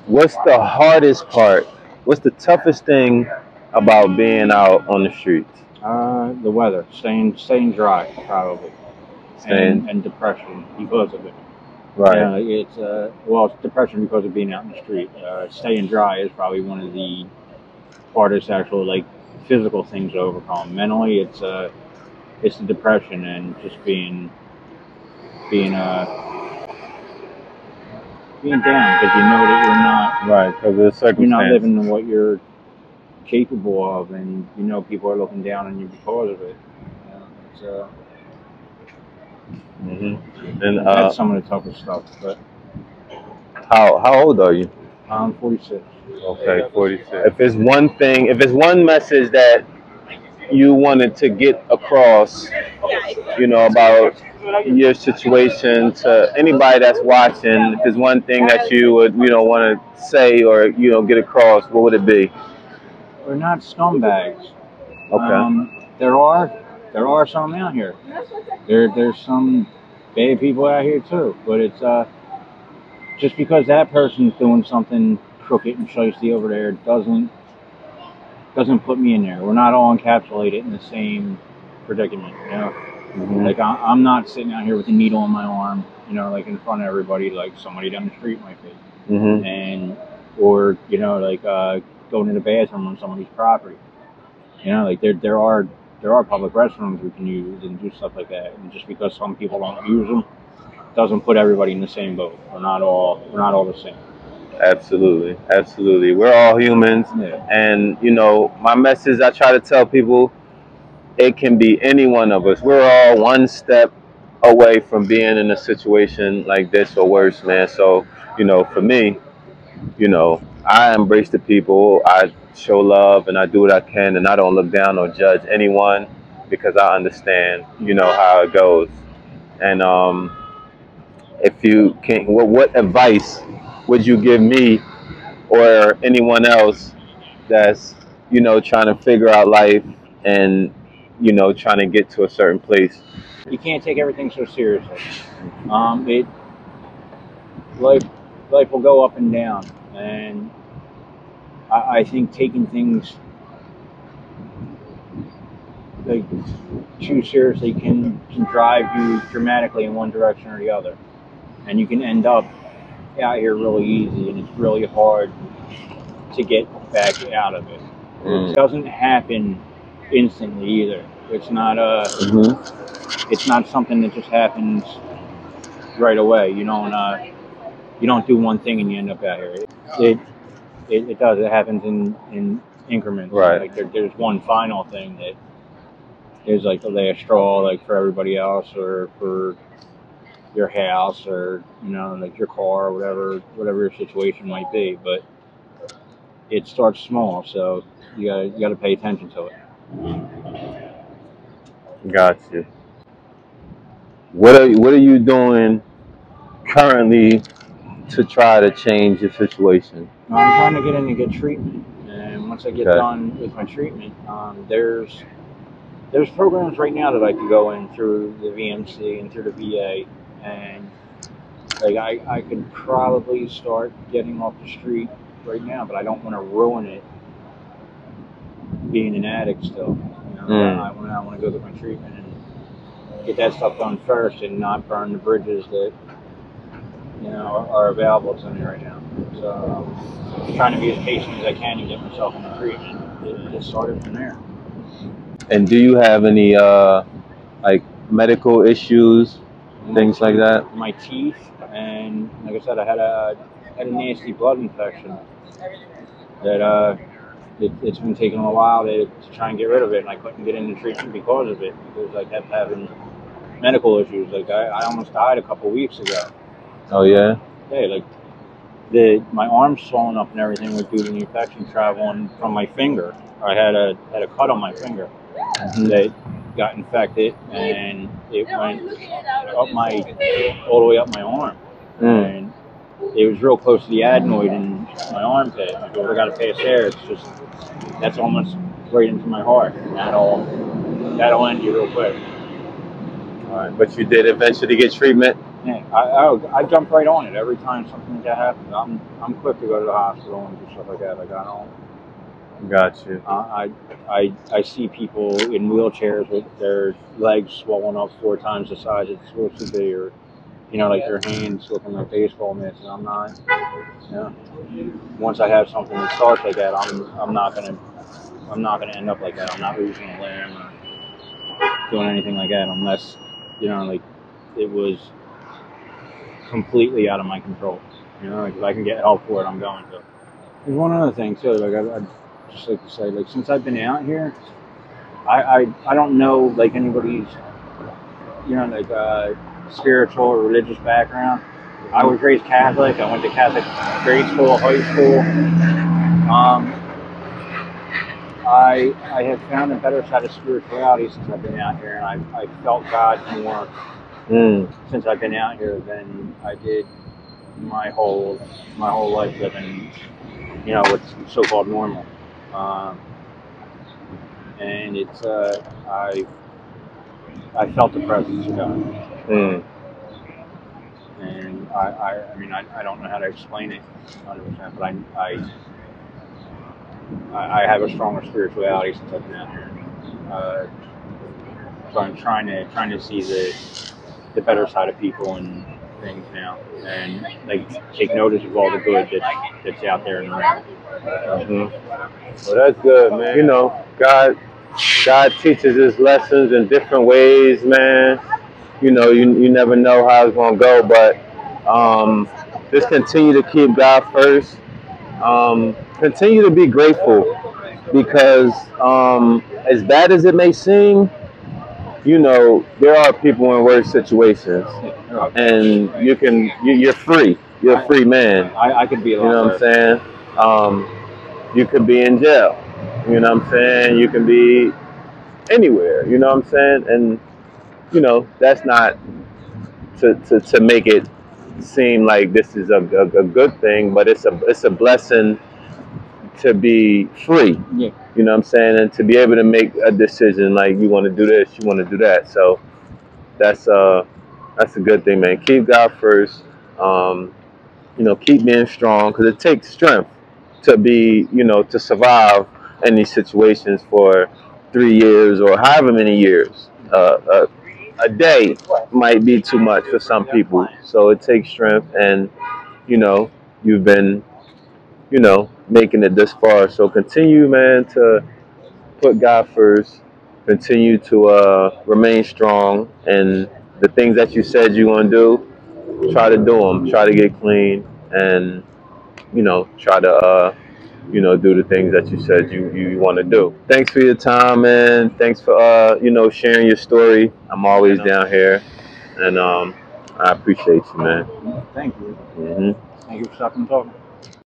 What's the hardest part? What's the toughest thing about being out on the streets? The weather, staying dry, probably, Staying and depression because of it. right. It's well, it's depression because of being out in the street. Staying dry is probably one of the hardest actual like physical things to overcome. Mentally, it's the depression and just being being down because you know that Right, because of the you're not circumstance. living what you're capable of, and you know people are looking down on you because of it. It's And that's some of the toughest stuff. But how old are you? I'm 46. Okay, 46. If it's one thing, if it's one message that you wanted to get across, about your situation to anybody that's watching, if there's one thing that you would, want to say or, get across, what would it be? We're not scumbags. Okay. There are some out here. There's some bad people out here too. But it's just because that person's doing something crooked and shiesty over there doesn't put me in there. We're not all encapsulated in the same predicament. Like I'm not sitting out here with a needle in my arm, like in front of everybody, like somebody down the street might be, and or like going to the bathroom on somebody's property. Like there are public restrooms we can use and do stuff like that. And just because some people don't use them doesn't put everybody in the same boat. We're not all the same. Absolutely, absolutely. We're all humans, and my message I try to tell people, it can be any one of us. We're all one step away from being in a situation like this or worse, man. So, for me, I embrace the people. I show love and I do what I can, and I don't look down or judge anyone because I understand, how it goes. And if you can, what advice would you give me or anyone else that's trying to figure out life and trying to get to a certain place? You can't take everything so seriously. It life will go up and down, and I think taking things like too seriously can drive you dramatically in one direction or the other, and you can end up out here really easy, and it's really hard to get back out of it. It doesn't happen instantly either. It's not it's not something that just happens right away. You don't do one thing and you end up out here. It does. It happens in increments. Right. Like there's one final thing that is like the last straw, like for everybody else, or for your house, or like your car, or whatever your situation might be. But it starts small, so you gotta pay attention to it. Got you. What are you doing currently to try to change your situation? I'm trying to get in to get treatment, and once I get done with my treatment, there's programs right now that I could go in through the VMC and through the VA, and like I could probably start getting off the street right now, but I don't want to ruin it being an addict still. I want to go get my treatment and get that stuff done first, and not burn the bridges that are available to me right now. So I'm trying to be as patient as I can and get myself into treatment. It gets started from there. And do you have any like medical issues, things like that? My teeth, and like I said, I had a nasty blood infection that it's been taking a while to try and get rid of it, and I couldn't get into treatment because of it, because I kept having medical issues. Like I almost died a couple weeks ago. Oh yeah. Yeah, like my arm's swollen up and everything was due to the infection traveling from my finger. I had a cut on my finger that got infected, and it went all the way up my arm, and it was real close to the adenoid in my armpit. If I got to pass there, that's almost right into my heart, and that'll end you real quick. All right, but you did eventually get treatment. Yeah, I jump right on it every time something like that happens. I'm quick to go to the hospital and do stuff like that. Like I don't. Got you. I see people in wheelchairs with their legs swollen up 4 times the size it's supposed to be, or like their hands looking like baseball mitts. And I'm not. Once I have something that starts like that, I'm not gonna end up like that. I'm not losing a limb or doing anything like that unless like it was completely out of my control. Like if I can get help for it, I'm going to. There's one other thing too. Like I'd just like to say, like since I've been out here, I don't know like anybody's spiritual or religious background. I was raised Catholic. I went to Catholic grade school, high school. I have found a better side of spirituality since I've been out here, and I felt God more since I've been out here than I did my whole life living, what's so-called normal. And it's I felt the presence of God. And I mean I don't know how to explain it 100%, but I have a stronger spirituality since I've been out here. So I'm trying to see the better side of people and things now, and like take notice of all the good that's out there and around. Well, that's good, man. God teaches his lessons in different ways, man. You never know how it's gonna go, but just continue to keep God first. Continue to be grateful because as bad as it may seem, there are people in worse situations, and you're free. You're a free man. I could be a lot You know what I'm saying? You could be in jail. You know what I'm saying? You can be anywhere. You know what I'm saying? And that's not to make it seem like this is a good thing, but it's a blessing to be free. Yeah. You know what I'm saying? And to be able to make a decision like you want to do this, you want to do that. So that's a good thing, man. Keep God first. Keep being strong because it takes strength to be, to survive in these situations for 3 years or however many years. A day might be too much for some people. So it takes strength, and you've been, making it this far. So continue, man, to put God first. Continue to remain strong, and the things that you said you're gonna do, try to do them. Try to get clean, and try to do the things that you said you want to do. Thanks for your time, man. Thanks for sharing your story. I'm always down here, and I appreciate you, man. Thank you. Mm-hmm. Thank you for stopping and talking.